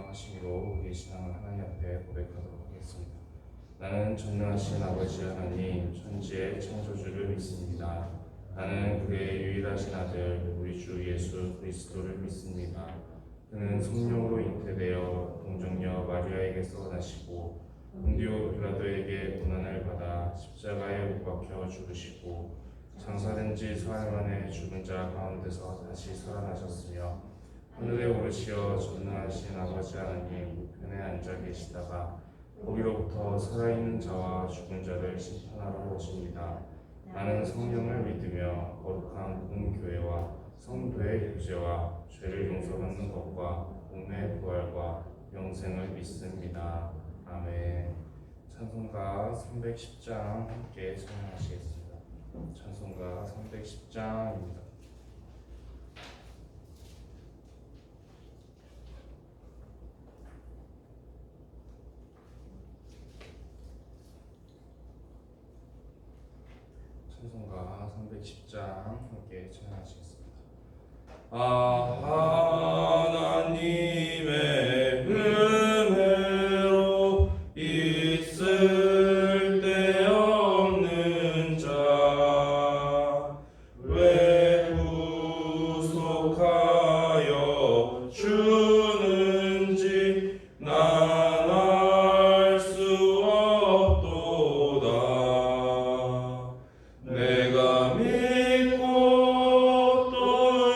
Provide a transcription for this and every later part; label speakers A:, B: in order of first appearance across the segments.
A: 전능하심으로 우리의 신앙을 하나님 앞에 고백하도록 하겠습니다. 나는 전능하신 아버지 하나님, 천지의 창조주를 믿습니다. 나는 그의 유일하신 아들, 우리 주 예수 그리스도를 믿습니다. 그는 성령으로 잉태되어 동정녀 마리아에게서 나시고 본디오 빌라도에게 고난을 받아 십자가에 못 박혀 죽으시고 장사된 지 사흘 만에 죽은 자 가운데서 다시 살아나셨으며 하늘에 오르시어 전능하신 아버지 하나님 우편에 앉아 계시다가 거기로부터 살아있는 자와 죽은 자를 심판하러 오십니다. 나는 성령을 믿으며 거룩한 공교회와 성도의 교제와 죄를 용서받는 것과 몸의 부활과 영생을 믿습니다. 아멘. 찬송가 310장 함께 찬양하시겠습니다. 찬송가 310장입니다. 찬송가 310장 함께 찬양하시겠습니다. 하나님의 은혜로 있을 데 없는 자 왜 구속하여 주는지 난 알 수 없도다. 내가 믿고 또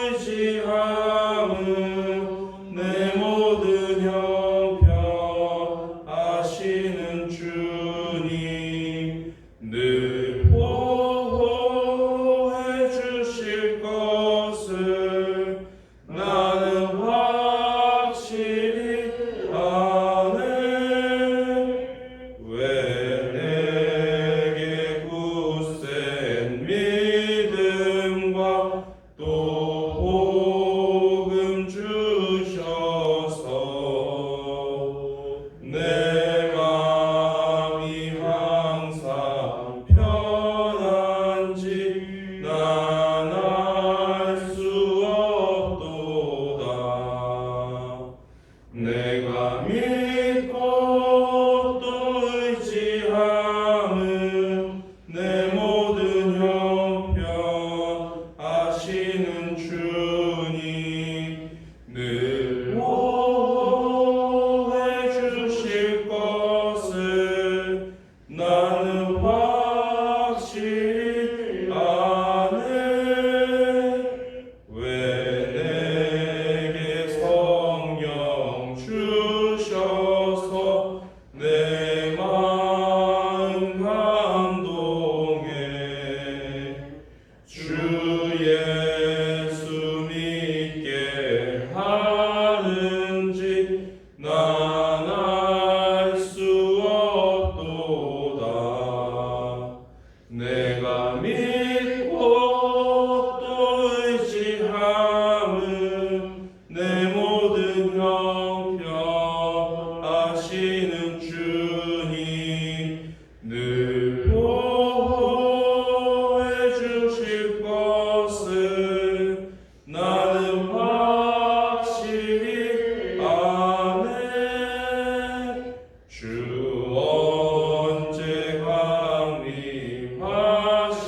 A: 의지함은 내 모든 형편 아시는 주님 늘 보호해 주실 것을 나는 확실히 아네. 왜 내게 굳센 믿음과 또 복음 주셔서 내 마음이 항상 편한지 난 알 수 없도다. 내가 믿고 또 의지함은 내 모든 형편 아시는 주님 늘 보호해 주실 것을 나는 확실히 아네. 왜 내게 성령 주셔서 내 마음 감동해 주 예수 믿게 하는지 난 알 수 없도다. 내가 믿고 또 의지함은 내 모든 형편 아시는 주님 늘 보호해 주실 것을 나는 확실히 아네. 주 언제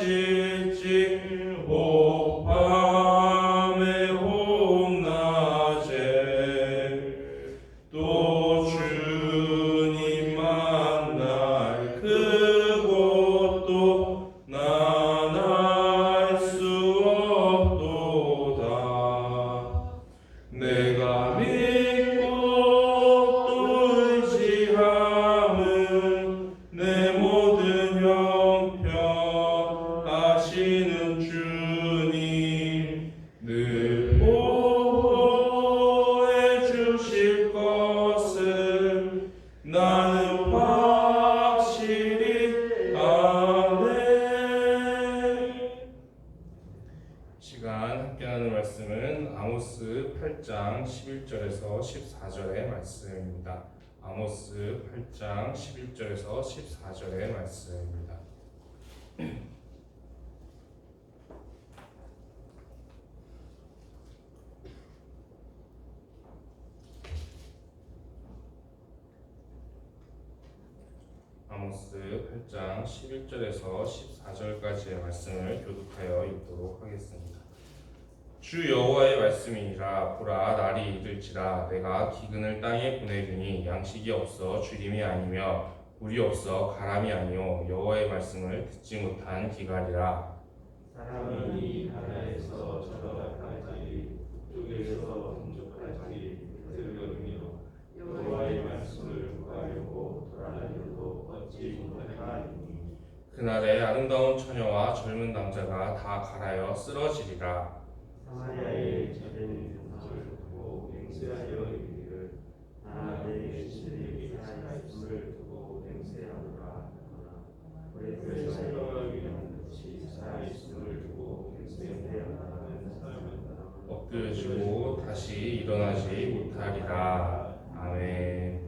A: 강림하실지 혹 밤에 혹 낮에 또 주님 만날 그곳도 난 알 수 없도다. 내가 믿고 또 의지함은 내 모든 형편 아시는 주님 늘 보호해 주실 것을 나는 확실히 아네. 시간 함께 하는 말씀은 아모스 8장 11절에서 14절의 말씀입니다. 아모스 8장 11절에서 14절의 말씀입니다. 아모스 8장 11절에서 14절까지의 말씀을 교독하여 읽도록 하겠습니다. 주 여호와의 말씀이니라. 보라, 날이 이를지라. 내가 기근을 땅에 보내주니 양식이 없어 주림이 아니며 물이 없어 가람이 아니요 여호와의 말씀을 듣지 못한 기갈이라.
B: 사람이 이 나라에서 저 나라까지 북쪽에서 동쪽까지 들으며 여호와의 말씀을 구하려고 돌아다녀도 얻지 못하리니
A: 그날에 아름다운 처녀와 젊은 남자가 다 갈아여 쓰러지리라.
B: 사마리아의 자된 영상을 두고 맹세하여 이르기를 나 내 신들이 살아있음을 두고 맹세하노라. 그를 살려가기 위한 것이 살아있음을 두고 맹세하는 사람은
A: 엎드려지고 다시 일어나지 못하리라. 아멘.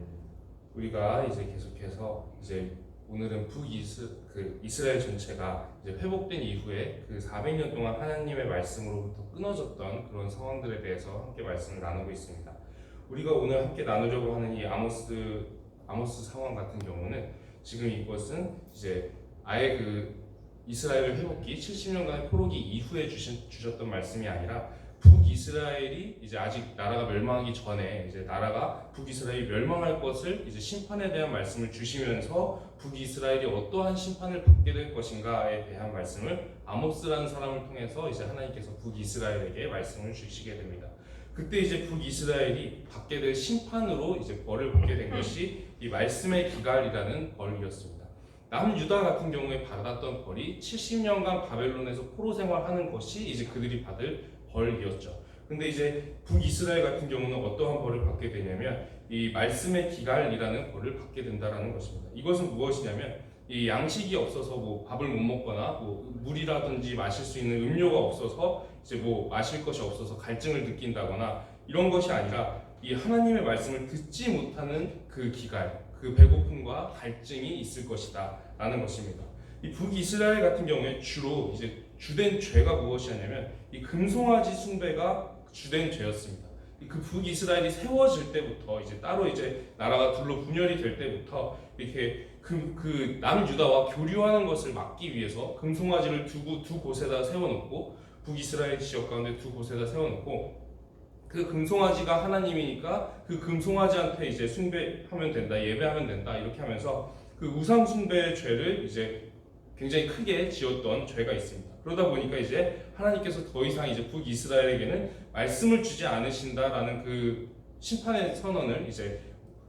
A: 우리가 이제 계속해서 이제 오늘은 이스라엘 전체가 이제 회복된 이후에 그 400년 동안 하나님의 말씀으로부터 끊어졌던 그런 상황들에 대해서 함께 말씀을 나누고 있습니다. 우리가 오늘 함께 나누려고 하는 이 아모스 상황 같은 경우는 지금 이것은 이제 아예 그 이스라엘 회복기 70년간의 포로기 이후에 주셨던 말씀이 아니라 북이스라엘이 이제 아직 나라가 멸망하기 전에 이제 나라가 북이스라엘이 멸망할 것을 이제 심판에 대한 말씀을 주시면서 북이스라엘이 어떠한 심판을 받게 될 것인가에 대한 말씀을 아모스라는 사람을 통해서 이제 하나님께서 북이스라엘에게 말씀을 주시게 됩니다. 그때 이제 북이스라엘이 받게 될 심판으로 이제 벌을 받게 된 것이 이 말씀의 기갈이라는 벌이었습니다. 남유다 같은 경우에 받았던 벌이 70년간 바벨론에서 포로 생활하는 것이 이제 그들이 받을 벌이었죠. 근데 이제 북이스라엘 같은 경우는 어떠한 벌을 받게 되냐면 이 말씀의 기갈이라는 벌을 받게 된다라는 것입니다. 이것은 무엇이냐면 이 양식이 없어서 뭐 밥을 못 먹거나 뭐 물이라든지 마실 수 있는 음료가 없어서 이제 뭐 마실 것이 없어서 갈증을 느낀다거나 이런 것이 아니라 이 하나님의 말씀을 듣지 못하는 그 기갈, 그 배고픔과 갈증이 있을 것이다라는 것입니다. 이 북이스라엘 같은 경우에 주로 이제 주된 죄가 무엇이었냐면 이 금송아지 숭배가 주된 죄였습니다. 그 북이스라엘이 세워질 때부터 이제 따로 이제 나라가 둘로 분열이 될 때부터 이렇게 그 남유다와 교류하는 것을 막기 위해서 금송아지를 두 곳에다 세워놓고 북이스라엘 지역 가운데 두 곳에다 세워놓고 그 금송아지가 하나님이니까 그 금송아지한테 이제 숭배하면 된다, 예배하면 된다 이렇게 하면서 그 우상 숭배의 죄를 이제 굉장히 크게 지었던 죄가 있습니다. 그러다 보니까 이제 하나님께서 더 이상 이제 북이스라엘에게는 말씀을 주지 않으신다라는 그 심판의 선언을 이제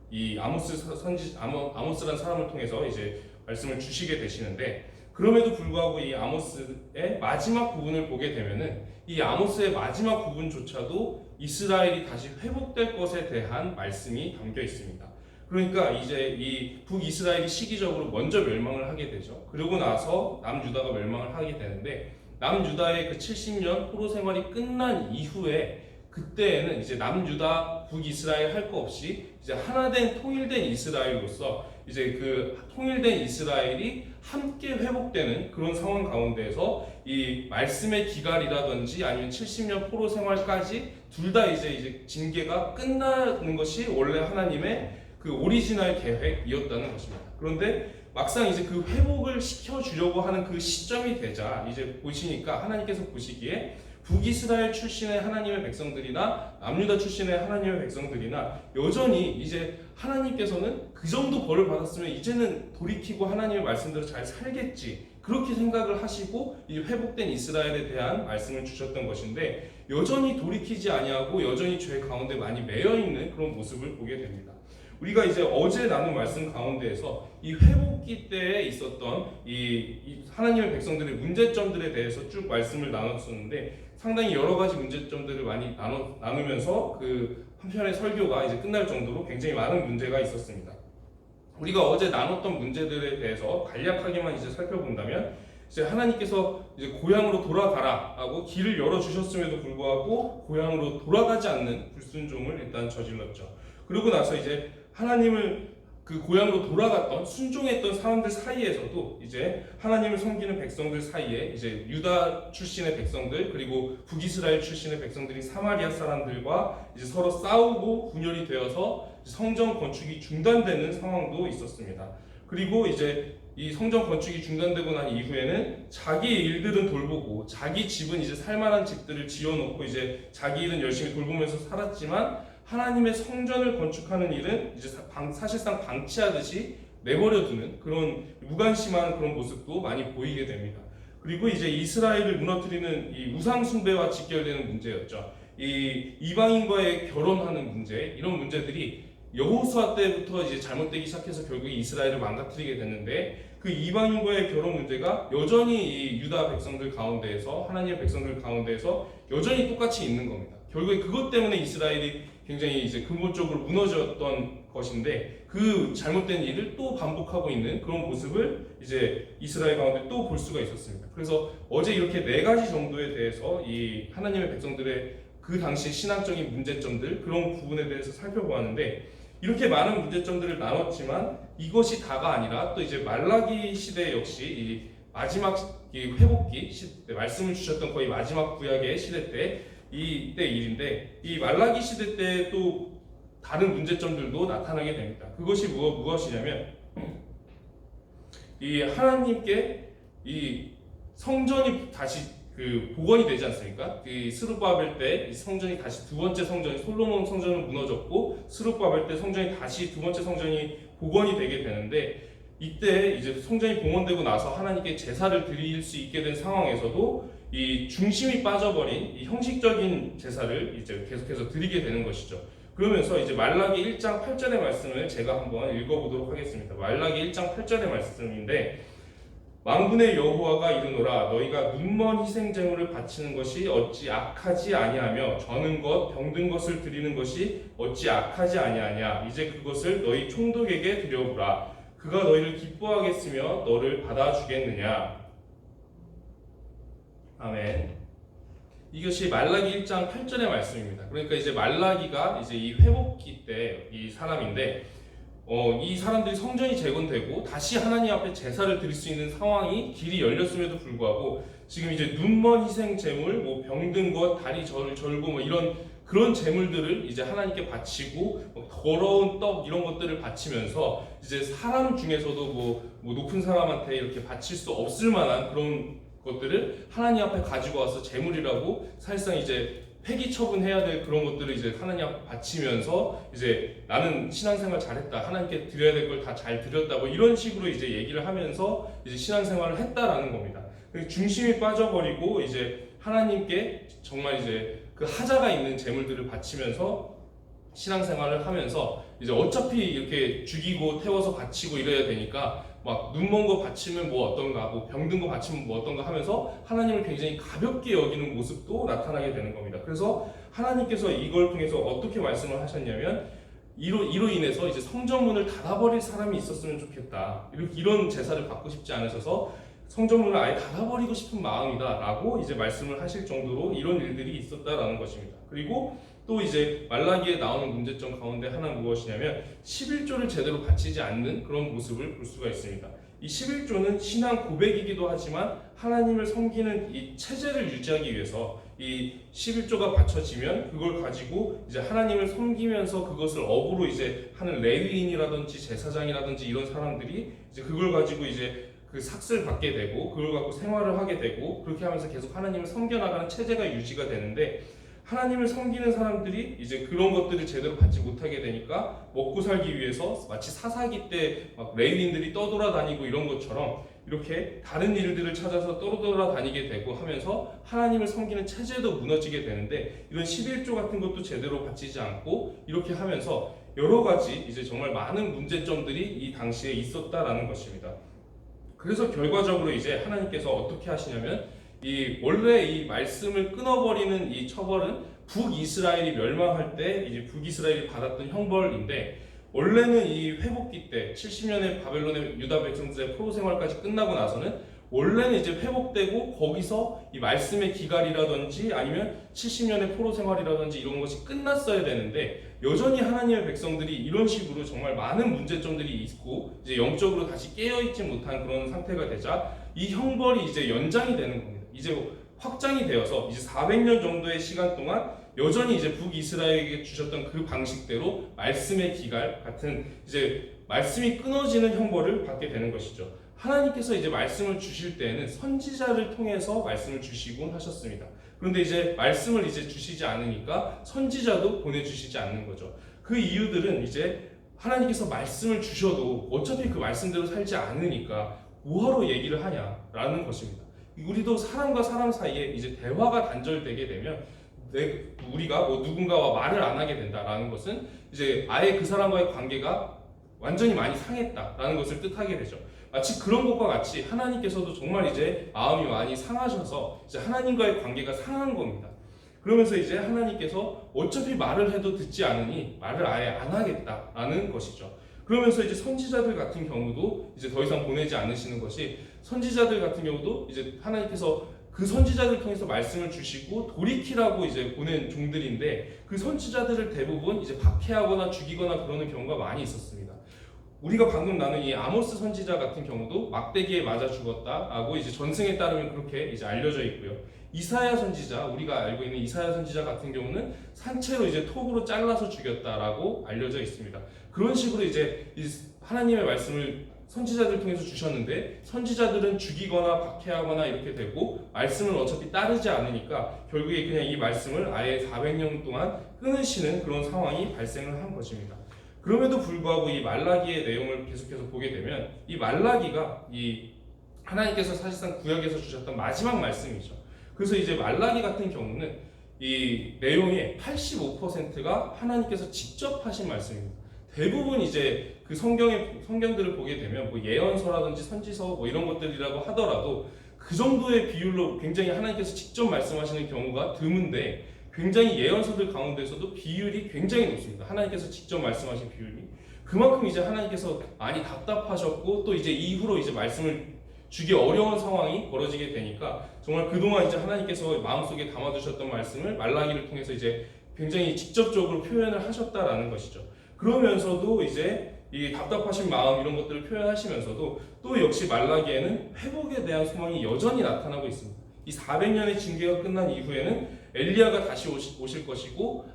A: 이 아모스라는 사람을 통해서 이제 말씀을 주시게 되시는데, 그럼에도 불구하고 이 아모스의 마지막 부분을 보게 되면은 이 아모스의 마지막 부분조차도 이스라엘이 다시 회복될 것에 대한 말씀이 담겨 있습니다. 그러니까 이제 이 북이스라엘이 시기적으로 먼저 멸망을 하게 되죠. 그러고 나서 남유다가 멸망을 하게 되는데, 남유다의 그 70년 포로 생활이 끝난 이후에 그때에는 이제 남유다 북이스라엘 할 거 없이 이제 하나된 통일된 이스라엘로서 이제 그 통일된 이스라엘이 함께 회복되는 그런 상황 가운데에서 이 말씀의 기갈이라든지 아니면 70년 포로 생활까지 둘 다 이제 징계가 끝나는 것이 원래 하나님의 그 오리지널 계획이었다는 것입니다. 그런데 막상 이제 그 회복을 시켜주려고 하는 그 시점이 되자 이제 보시니까 하나님께서 보시기에 북이스라엘 출신의 하나님의 백성들이나 남유다 출신의 하나님의 백성들이나 여전히 이제 하나님께서는 그 정도 벌을 받았으면 이제는 돌이키고 하나님의 말씀대로 잘 살겠지, 그렇게 생각을 하시고 이 회복된 이스라엘에 대한 말씀을 주셨던 것인데, 여전히 돌이키지 아니하고 여전히 죄 가운데 많이 매여 있는 그런 모습을 보게 됩니다. 우리가 이제 어제 나눈 말씀 가운데에서 이 회복기 때에 있었던 이 하나님의 백성들의 문제점들에 대해서 쭉 말씀을 나눴었는데, 상당히 여러 가지 문제점들을 많이 나누면서 그 한편의 설교가 이제 끝날 정도로 굉장히 많은 문제가 있었습니다. 우리가 어제 나눴던 문제들에 대해서 간략하게만 이제 살펴본다면, 이제 하나님께서 이제 고향으로 돌아가라라고 길을 열어주셨음에도 불구하고 고향으로 돌아가지 않는 불순종을 일단 저질렀죠. 그러고 나서 이제 하나님을 그 고향으로 돌아갔던 순종했던 사람들 사이에서도 이제 하나님을 섬기는 백성들 사이에 이제 유다 출신의 백성들 그리고 북이스라엘 출신의 백성들이 사마리아 사람들과 이제 서로 싸우고 분열이 되어서 성전 건축이 중단되는 상황도 있었습니다. 그리고 이제 이 성전 건축이 중단되고 난 이후에는 자기 일들은 돌보고 자기 집은 이제 살만한 집들을 지어놓고 이제 자기 일은 열심히 돌보면서 살았지만 하나님의 성전을 건축하는 일은 이제 사실상 방치하듯이 내버려두는 그런 무관심한 그런 모습도 많이 보이게 됩니다. 그리고 이제 이스라엘을 무너뜨리는 이 우상 숭배와 직결되는 문제였죠. 이 이방인과의 결혼하는 문제, 이런 문제들이 여호수아 때부터 이제 잘못되기 시작해서 결국 이스라엘을 망가뜨리게 됐는데, 그 이방인과의 결혼 문제가 여전히 이 유다 백성들 가운데에서, 하나님의 백성들 가운데에서 여전히 똑같이 있는 겁니다. 결국에 그것 때문에 이스라엘이 굉장히 이제 근본적으로 무너졌던 것인데, 그 잘못된 일을 또 반복하고 있는 그런 모습을 이제 이스라엘 가운데 또 볼 수가 있었습니다. 그래서 어제 이렇게 4가지 정도에 대해서 이 하나님의 백성들의 그 당시 신앙적인 문제점들, 그런 부분에 대해서 살펴보았는데, 이렇게 많은 문제점들을 나눴지만 이것이 다가 아니라 또 이제 말라기 시대 역시 이 마지막 이 회복기 시대, 말씀을 주셨던 거의 마지막 구약의 시대 때 이때 일인데, 이 말라기 시대 때 또 다른 문제점들도 나타나게 됩니다. 그것이 무엇이냐면, 이 하나님께 이 성전이 다시 그 복원이 되지 않습니까? 이 스룹바벨 때 이 성전이 다시 두 번째 성전이, 솔로몬 성전은 무너졌고 스룹바벨 때 성전이 다시 두 번째 성전이 복원이 되게 되는데, 이때 이제 성전이 봉헌되고 나서 하나님께 제사를 드릴 수 있게 된 상황에서도 이 중심이 빠져버린 이 형식적인 제사를 이제 계속해서 드리게 되는 것이죠. 그러면서 이제 말라기 1장 8절의 말씀을 제가 한번 읽어보도록 하겠습니다. 말라기 1장 8절의 말씀인데, 만군의 여호와가 이르노라, 너희가 눈먼 희생 제물을 바치는 것이 어찌 악하지 아니하며 저는 것 병든 것을 드리는 것이 어찌 악하지 아니하냐. 이제 그것을 너희 총독에게 드려보라. 그가 너희를 기뻐하겠으며 너를 받아주겠느냐. 아멘. 이것이 말라기 1장 8절의 말씀입니다. 그러니까 이제 말라기가 이제 이 회복기 때 이 사람인데, 이 사람들이 성전이 재건되고 다시 하나님 앞에 제사를 드릴 수 있는 상황이 길이 열렸음에도 불구하고 지금 이제 눈먼 희생 제물, 뭐 병든 것, 다리 절고 뭐 이런 그런 제물들을 이제 하나님께 바치고, 더러운 떡 이런 것들을 바치면서 이제 사람 중에서도 뭐 높은 사람한테 이렇게 바칠 수 없을 만한 그런 것들을 하나님 앞에 가지고 와서 제물이라고 사실상 이제 폐기 처분해야 될 그런 것들을 이제 하나님 앞에 바치면서 이제 나는 신앙생활 잘했다, 하나님께 드려야 될 걸 다 잘 드렸다, 뭐 이런 식으로 이제 얘기를 하면서 이제 신앙생활을 했다라는 겁니다. 중심이 빠져버리고 이제 하나님께 정말 이제 그 하자가 있는 제물들을 바치면서 신앙생활을 하면서 이제 어차피 이렇게 죽이고 태워서 바치고 이래야 되니까 막 눈먼 거 바치면 뭐 어떤가, 뭐 병든 거 바치면 뭐 어떤가 하면서 하나님을 굉장히 가볍게 여기는 모습도 나타나게 되는 겁니다. 그래서 하나님께서 이걸 통해서 어떻게 말씀을 하셨냐면, 이로 인해서 이제 성전문을 닫아버릴 사람이 있었으면 좋겠다, 이런 제사를 받고 싶지 않으셔서 성전문을 아예 닫아버리고 싶은 마음이다라고 이제 말씀을 하실 정도로 이런 일들이 있었다라는 것입니다. 그리고 또 이제 말라기에 나오는 문제점 가운데 하나는 무엇이냐면, 11조를 제대로 바치지 않는 그런 모습을 볼 수가 있습니다. 이 11조는 신앙 고백이기도 하지만 하나님을 섬기는 이 체제를 유지하기 위해서 이 11조가 바쳐지면 그걸 가지고 이제 하나님을 섬기면서 그것을 업으로 이제 하는 레위인이라든지 제사장이라든지 이런 사람들이 이제 그걸 가지고 이제 그 삭슬 받게 되고 그걸 갖고 생활을 하게 되고, 그렇게 하면서 계속 하나님을 섬겨나가는 체제가 유지가 되는데, 하나님을 섬기는 사람들이 이제 그런 것들을 제대로 받지 못하게 되니까 먹고 살기 위해서 마치 사사기 때 막 레위인들이 떠돌아다니고 이런 것처럼 이렇게 다른 일들을 찾아서 떠돌아다니게 되고 하면서 하나님을 섬기는 체제도 무너지게 되는데, 이런 11조 같은 것도 제대로 바치지 않고 이렇게 하면서 여러 가지 이제 정말 많은 문제점들이 이 당시에 있었다라는 것입니다. 그래서 결과적으로 이제 하나님께서 어떻게 하시냐면, 원래 이 말씀을 끊어버리는 이 처벌은 북이스라엘이 멸망할 때 이제 북이스라엘이 받았던 형벌인데, 원래는 이 회복기 때 70년의 바벨론의 유다 백성들의 포로 생활까지 끝나고 나서는 원래는 이제 회복되고 거기서 이 말씀의 기갈이라든지 아니면 70년의 포로 생활이라든지 이런 것이 끝났어야 되는데, 여전히 하나님의 백성들이 이런 식으로 정말 많은 문제점들이 있고 이제 영적으로 다시 깨어있지 못한 그런 상태가 되자 이 형벌이 이제 연장이 되는 겁니다. 이제 확장이 되어서 이제 400년 정도의 시간 동안 여전히 이제 북이스라엘에게 주셨던 그 방식대로 말씀의 기갈 같은 이제 말씀이 끊어지는 형벌을 받게 되는 것이죠. 하나님께서 이제 말씀을 주실 때에는 선지자를 통해서 말씀을 주시곤 하셨습니다. 그런데 이제 말씀을 이제 주시지 않으니까 선지자도 보내주시지 않는 거죠. 그 이유들은 이제 하나님께서 말씀을 주셔도 어차피 그 말씀대로 살지 않으니까 뭐하러 얘기를 하냐라는 것입니다. 우리도 사람과 사람 사이에 이제 대화가 단절되게 되면 우리가 뭐 누군가와 말을 안 하게 된다라는 것은 이제 아예 그 사람과의 관계가 완전히 많이 상했다라는 것을 뜻하게 되죠. 마치 그런 것과 같이 하나님께서도 정말 이제 마음이 많이 상하셔서 이제 하나님과의 관계가 상한 겁니다. 그러면서 이제 하나님께서 어차피 말을 해도 듣지 않으니 말을 아예 안 하겠다라는 것이죠. 그러면서 이제 선지자들 같은 경우도 이제 더 이상 보내지 않으시는 것이, 선지자들 같은 경우도 이제 하나님께서 그 선지자들 통해서 말씀을 주시고 돌이키라고 이제 보낸 종들인데, 그 선지자들을 대부분 이제 박해하거나 죽이거나 그러는 경우가 많이 있었습니다. 우리가 방금 나눈 이 아모스 선지자 같은 경우도 막대기에 맞아 죽었다라고 이제 전승에 따르면 그렇게 이제 알려져 있고요. 이사야 선지자, 우리가 알고 있는 이사야 선지자 같은 경우는 산채로 이제 톱으로 잘라서 죽였다라고 알려져 있습니다. 그런 식으로 이제 하나님의 말씀을 선지자들 통해서 주셨는데 선지자들은 죽이거나 박해하거나 이렇게 되고 말씀을 어차피 따르지 않으니까 결국에 그냥 이 말씀을 아예 400년 동안 끊으시는 그런 상황이 발생을 한 것입니다. 그럼에도 불구하고 이 말라기의 내용을 계속해서 보게 되면 이 말라기가 이 하나님께서 사실상 구약에서 주셨던 마지막 말씀이죠. 그래서 이제 말라기 같은 경우는 이 내용의 85%가 하나님께서 직접 하신 말씀입니다. 대부분 이제 그 성경들을 보게 되면 뭐 예언서라든지 선지서 뭐 이런 것들이라고 하더라도 그 정도의 비율로 굉장히 하나님께서 직접 말씀하시는 경우가 드문데, 굉장히 예언서들 가운데서도 비율이 굉장히 높습니다. 하나님께서 직접 말씀하신 비율이. 그만큼 이제 하나님께서 많이 답답하셨고 또 이제 이후로 이제 말씀을 주기 어려운 상황이 벌어지게 되니까 정말 그동안 이제 하나님께서 마음속에 담아두셨던 말씀을 말라기를 통해서 이제 굉장히 직접적으로 표현을 하셨다라는 것이죠. 그러면서도 이제 이 답답하신 마음 이런 것들을 표현하시면서도 또 역시 말라기에는 회복에 대한 소망이 여전히 나타나고 있습니다. 이 400년의 징계가 끝난 이후에는 엘리야가 다시 오실 것이고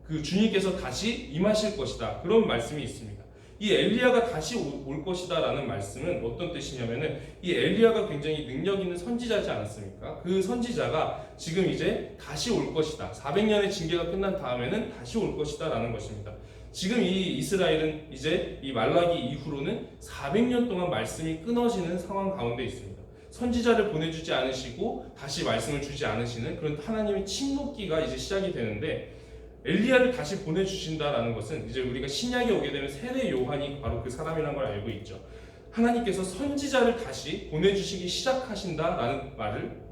A: 그 주님께서 다시 임하실 것이다, 그런 말씀이 있습니다. 이 엘리야가 다시 올 것이다 라는 말씀은 어떤 뜻이냐면은 이 엘리야가 굉장히 능력 있는 선지자지 않았습니까? 그 선지자가 지금 이제 다시 올 것이다, 400년의 징계가 끝난 다음에는 다시 올 것이다 라는 것입니다. 지금 이 이스라엘은 이제 이 말라기 이후로는 400년 동안 말씀이 끊어지는 상황 가운데 있습니다. 선지자를 보내주지 않으시고 다시 말씀을 주지 않으시는 그런 하나님의 침묵기가 이제 시작이 되는데, 엘리야를 다시 보내주신다라는 것은 이제 우리가 신약에 오게 되면 세례 요한이 바로 그 사람이라는 걸 알고 있죠. 하나님께서 선지자를 다시 보내주시기 시작하신다라는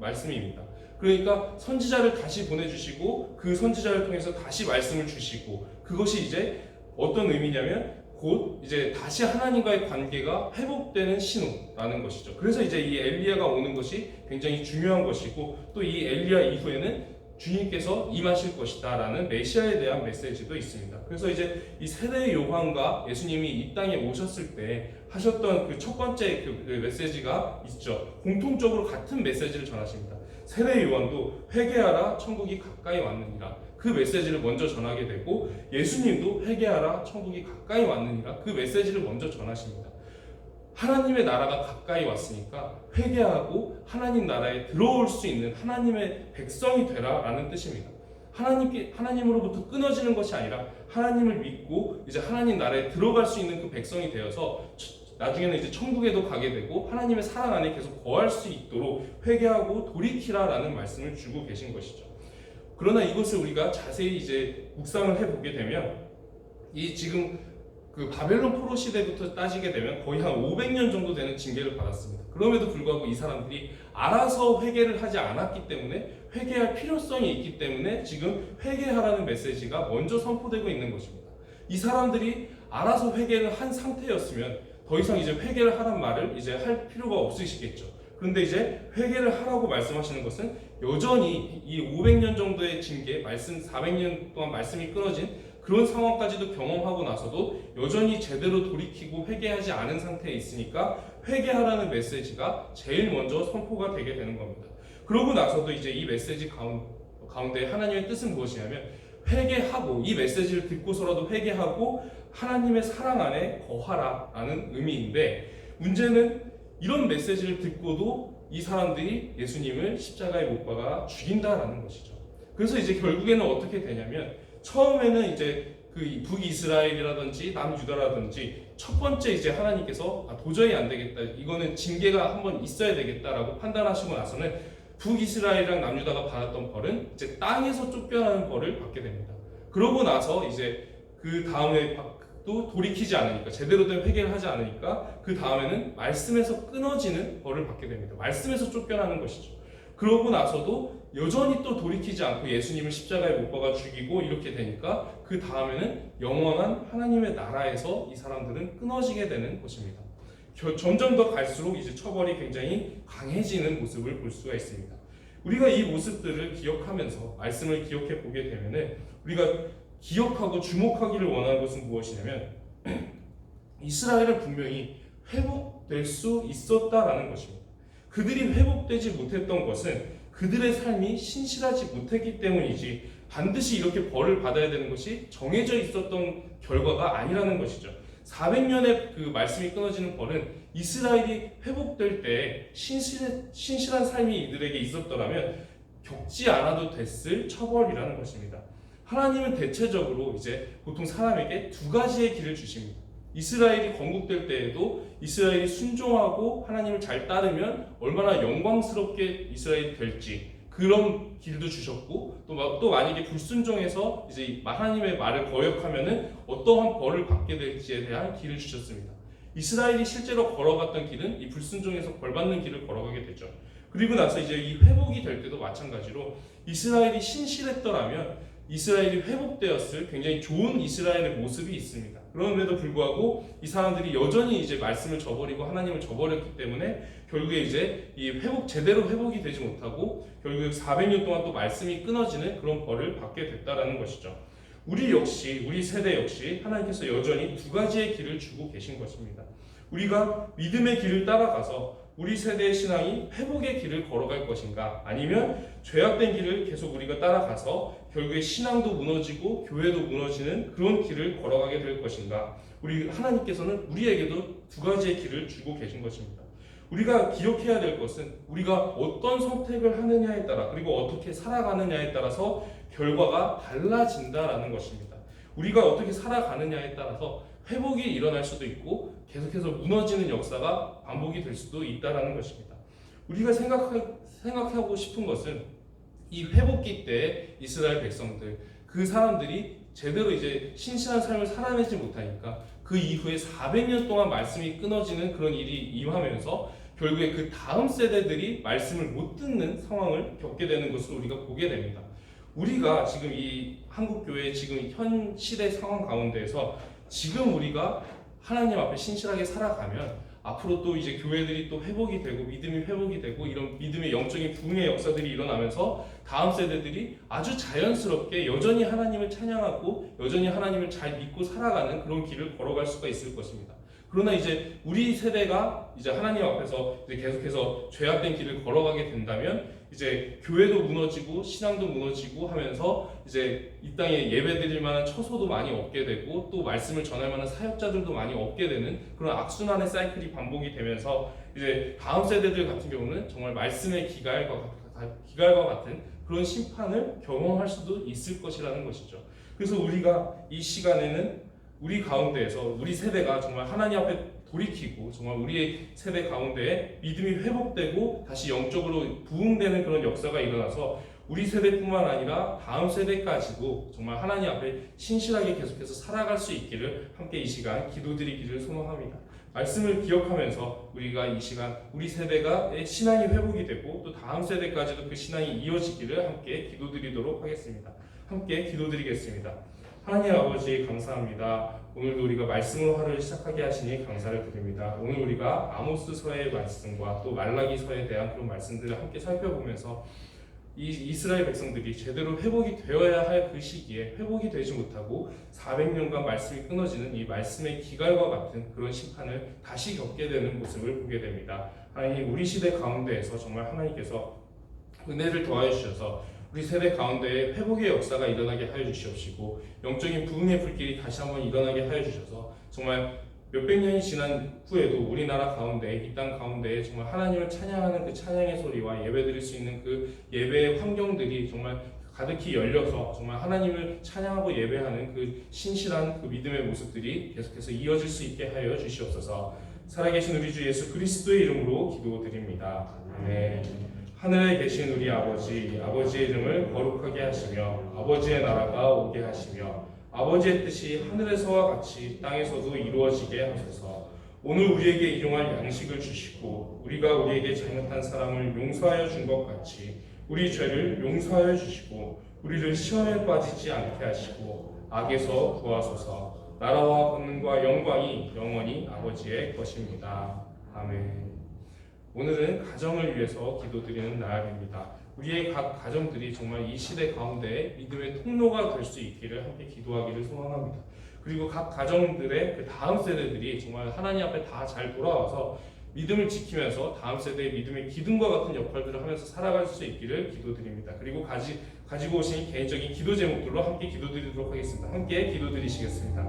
A: 말씀입니다. 그러니까 선지자를 다시 보내주시고 그 선지자를 통해서 다시 말씀을 주시고, 그것이 이제 어떤 의미냐면 곧 이제 다시 하나님과의 관계가 회복되는 신호라는 것이죠. 그래서 이제 이 엘리야가 오는 것이 굉장히 중요한 것이고, 또 이 엘리야 이후에는 주님께서 임하실 것이다 라는 메시아에 대한 메시지도 있습니다. 그래서 이제 이 세례 요한과 예수님이 이 땅에 오셨을 때 하셨던 그 첫 번째 그 메시지가 있죠. 공통적으로 같은 메시지를 전하십니다. 세례 요한도 회개하라 천국이 가까이 왔느니라, 그 메시지를 먼저 전하게 되고, 예수님도 회개하라 천국이 가까이 왔느니라, 그 메시지를 먼저 전하십니다. 하나님의 나라가 가까이 왔으니까 회개하고 하나님 나라에 들어올 수 있는 하나님의 백성이 되라 라는 뜻입니다. 하나님으로부터 끊어지는 것이 아니라 하나님을 믿고 이제 하나님 나라에 들어갈 수 있는 그 백성이 되어서 나중에는 이제 천국에도 가게 되고 하나님의 사랑 안에 계속 거할 수 있도록 회개하고 돌이키라 라는 말씀을 주고 계신 것이죠. 그러나 이것을 우리가 자세히 이제 묵상을 해보게 되면 이 지금 그 바벨론 포로 시대부터 따지게 되면 거의 한 500년 정도 되는 징계를 받았습니다. 그럼에도 불구하고 이 사람들이 알아서 회개를 하지 않았기 때문에, 회개할 필요성이 있기 때문에 지금 회개하라는 메시지가 먼저 선포되고 있는 것입니다. 이 사람들이 알아서 회개를 한 상태였으면 더 이상 이제 회개를 하란 말을 이제 할 필요가 없으시겠죠. 그런데 이제 회개를 하라고 말씀하시는 것은 여전히 이 500년 정도의 징계, 400년 동안 말씀이 끊어진 그런 상황까지도 경험하고 나서도 여전히 제대로 돌이키고 회개하지 않은 상태에 있으니까 회개하라는 메시지가 제일 먼저 선포가 되게 되는 겁니다. 그러고 나서도 이제 이 메시지 가운데 하나님의 뜻은 무엇이냐면 회개하고 이 메시지를 듣고서라도 회개하고 하나님의 사랑 안에 거하라라는 의미인데 문제는 이런 메시지를 듣고도 이 사람들이 예수님을 십자가에 못 박아 죽인다라는 것이죠. 그래서 이제 결국에는 어떻게 되냐면 처음에는 이제 그 북이스라엘이라든지 남유다라든지 첫 번째 이제 하나님께서 도저히 안 되겠다. 이거는 징계가 한번 있어야 되겠다라고 판단하시고 나서는 북이스라엘이랑 남유다가 받았던 벌은 이제 땅에서 쫓겨나는 벌을 받게 됩니다. 그러고 나서 이제 그 다음에 또 돌이키지 않으니까 제대로 된 회개를 하지 않으니까 그 다음에는 말씀에서 끊어지는 벌을 받게 됩니다. 말씀에서 쫓겨나는 것이죠. 그러고 나서도 여전히 또 돌이키지 않고 예수님을 십자가에 못 박아 죽이고 이렇게 되니까 그 다음에는 영원한 하나님의 나라에서 이 사람들은 끊어지게 되는 것입니다. 점점 더 갈수록 이제 처벌이 굉장히 강해지는 모습을 볼 수가 있습니다. 우리가 이 모습들을 기억하면서 말씀을 기억해 보게 되면은 우리가 기억하고 주목하기를 원하는 것은 무엇이냐면 이스라엘은 분명히 회복될 수 있었다라는 것입니다. 그들이 회복되지 못했던 것은 그들의 삶이 신실하지 못했기 때문이지 반드시 이렇게 벌을 받아야 되는 것이 정해져 있었던 결과가 아니라는 것이죠. 400년의 그 말씀이 끊어지는 벌은 이스라엘이 회복될 때 신실한 삶이 이들에게 있었더라면 겪지 않아도 됐을 처벌이라는 것입니다. 하나님은 대체적으로 이제 보통 사람에게 두 가지의 길을 주십니다. 이스라엘이 건국될 때에도 이스라엘이 순종하고 하나님을 잘 따르면 얼마나 영광스럽게 이스라엘이 될지 그런 길도 주셨고 또 만약에 불순종해서 이제 하나님의 말을 거역하면은 어떠한 벌을 받게 될지에 대한 길을 주셨습니다. 이스라엘이 실제로 걸어갔던 길은 이 불순종에서 벌 받는 길을 걸어가게 되죠. 그리고 나서 이제 이 회복이 될 때도 마찬가지로 이스라엘이 신실했더라면 이스라엘이 회복되었을 굉장히 좋은 이스라엘의 모습이 있습니다. 그럼에도 불구하고 이 사람들이 여전히 이제 말씀을 저버리고 하나님을 저버렸기 때문에 결국에 이제 이 제대로 회복이 되지 못하고 결국에 400년 동안 또 말씀이 끊어지는 그런 벌을 받게 됐다라는 것이죠. 우리 세대 역시 하나님께서 여전히 두 가지의 길을 주고 계신 것입니다. 우리가 믿음의 길을 따라가서 우리 세대의 신앙이 회복의 길을 걸어갈 것인가 아니면 죄악된 길을 계속 우리가 따라가서 결국에 신앙도 무너지고 교회도 무너지는 그런 길을 걸어가게 될 것인가. 우리 하나님께서는 우리에게도 두 가지의 길을 주고 계신 것입니다. 우리가 기억해야 될 것은 우리가 어떤 선택을 하느냐에 따라 그리고 어떻게 살아가느냐에 따라서 결과가 달라진다라는 것입니다. 우리가 어떻게 살아가느냐에 따라서 회복이 일어날 수도 있고 계속해서 무너지는 역사가 반복이 될 수도 있다라는 것입니다. 우리가 생각하고 싶은 것은 이 회복기 때 이스라엘 백성들 그 사람들이 제대로 이제 신실한 삶을 살아내지 못하니까 그 이후에 400년 동안 말씀이 끊어지는 그런 일이 임하면서 결국에 그 다음 세대들이 말씀을 못 듣는 상황을 겪게 되는 것을 우리가 보게 됩니다. 우리가 지금 이 한국교회의 지금 현 시대 상황 가운데에서 지금 우리가 하나님 앞에 신실하게 살아가면 앞으로 또 이제 교회들이 또 회복이 되고 믿음이 회복이 되고 이런 믿음의 영적인 부흥의 역사들이 일어나면서 다음 세대들이 아주 자연스럽게 여전히 하나님을 찬양하고 여전히 하나님을 잘 믿고 살아가는 그런 길을 걸어갈 수가 있을 것입니다. 그러나 이제 우리 세대가 이제 하나님 앞에서 이제 계속해서 죄악된 길을 걸어가게 된다면 이제 교회도 무너지고 신앙도 무너지고 하면서 이제 이 땅에 예배드릴 만한 처소도 많이 없게 되고 또 말씀을 전할 만한 사역자들도 많이 없게 되는 그런 악순환의 사이클이 반복이 되면서 이제 다음 세대들 같은 경우는 정말 말씀의 기갈과 같은 그런 심판을 경험할 수도 있을 것이라는 것이죠. 그래서 우리가 이 시간에는 우리 가운데에서 우리 세대가 정말 하나님 앞에 돌이키고 정말 우리의 세대 가운데에 믿음이 회복되고 다시 영적으로 부흥되는 그런 역사가 일어나서 우리 세대뿐만 아니라 다음 세대까지도 정말 하나님 앞에 신실하게 계속해서 살아갈 수 있기를 함께 이 시간 기도드리기를 소망합니다. 말씀을 기억하면서 우리가 이 시간 우리 세대가 신앙이 회복이 되고 또 다음 세대까지도 그 신앙이 이어지기를 함께 기도드리도록 하겠습니다. 함께 기도드리겠습니다. 하나님 아버지 감사합니다. 오늘도 우리가 말씀으로 하루를 시작하게 하시니 감사를 드립니다. 오늘 우리가 아모스서의 말씀과 또 말라기서에 대한 그런 말씀들을 함께 살펴보면서 이 이스라엘 백성들이 제대로 회복이 되어야 할 그 시기에 회복이 되지 못하고 400년간 말씀이 끊어지는 이 말씀의 기갈과 같은 그런 심판을 다시 겪게 되는 모습을 보게 됩니다. 하나님 우리 시대 가운데에서 정말 하나님께서 은혜를 더하여 주셔서 우리 세대 가운데 회복의 역사가 일어나게 하여 주시옵시고 영적인 부흥의 불길이 다시 한번 일어나게 하여 주셔서 정말 몇백 년이 지난 후에도 우리나라 가운데 이 땅 가운데 정말 하나님을 찬양하는 그 찬양의 소리와 예배드릴 수 있는 그 예배의 환경들이 정말 가득히 열려서 정말 하나님을 찬양하고 예배하는 그 신실한 그 믿음의 모습들이 계속해서 이어질 수 있게 하여 주시옵소서. 살아계신 우리 주 예수 그리스도의 이름으로 기도드립니다. 아멘. 하늘에 계신 우리 아버지, 아버지의 이름을 거룩하게 하시며 아버지의 나라가 오게 하시며 아버지의 뜻이 하늘에서와 같이 땅에서도 이루어지게 하소서. 오늘 우리에게 일용할 양식을 주시고 우리가 우리에게 잘못한 사람을 용서하여 준 것 같이 우리 죄를 용서하여 주시고 우리를 시험에 빠지지 않게 하시고 악에서 구하소서. 나라와 권능과 영광이 영원히 아버지의 것입니다. 아멘. 오늘은 가정을 위해서 기도드리는 날입니다. 우리의 각 가정들이 정말 이 시대 가운데 믿음의 통로가 될 수 있기를 함께 기도하기를 소망합니다. 그리고 각 가정들의 그 다음 세대들이 정말 하나님 앞에 다 잘 돌아와서 믿음을 지키면서 다음 세대의 믿음의 기둥과 같은 역할들을 하면서 살아갈 수 있기를 기도드립니다. 그리고 가지고 오신 개인적인 기도 제목들로 함께 기도드리도록 하겠습니다. 함께 기도드리시겠습니다.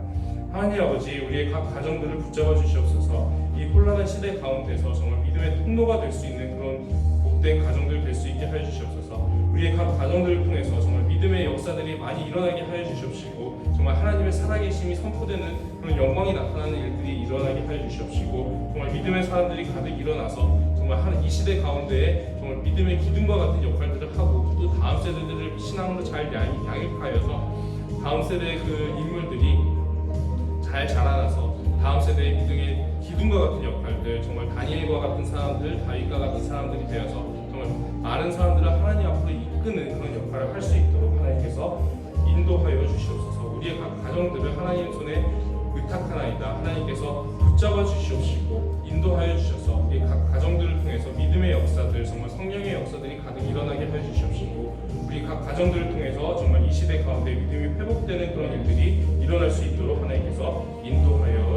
A: 하나님 아버지, 우리의 각 가정들을 붙잡아 주시옵소서. 이 혼란한 시대 가운데서 정말 믿음의 통로가 될 수 있는 그런 복된 가정들 될 수 있게 하여 주시옵소서. 우리의 각 가정들을 통해서 정말 믿음의 역사들이 많이 일어나게 하여 주시옵시고 정말 하나님의 살아계심이 선포되는 그런 영광이 나타나는 일들이 일어나게 하여 주시옵시고 정말 믿음의 사람들이 가득 일어나서 정말 이 시대 가운데에 정말 믿음의 기둥과 같은 역할들을 하고 또 다음 세대들을 신앙으로 잘 양육하여서 다음 세대의 그 인물들이 잘 자라나서 다음 세대의 믿음의 기둥과 같은 역할들, 정말 다니엘과 같은 사람들, 다윗과 같은 사람들이 되어서 정말 많은 사람들을 하나님 앞으로 이끄는 그런 역할을 할 수 있도록 하나님께서 인도하여 주시옵소서. 우리의 각 가정들을 하나님 손에 의탁하나이다. 하나님께서 붙잡아 주시옵시고 인도하여 주셔서 우리 각 가정들을 통해서 믿음의 역사들, 정말 성령의 역사들이 가득 일어나게 하여 주시옵시고 우리 각 가정들을 통해서 정말 이 시대 가운데 믿음이 회복되는 그런 일들이 일어날 수 있도록 하나님께서 인도하여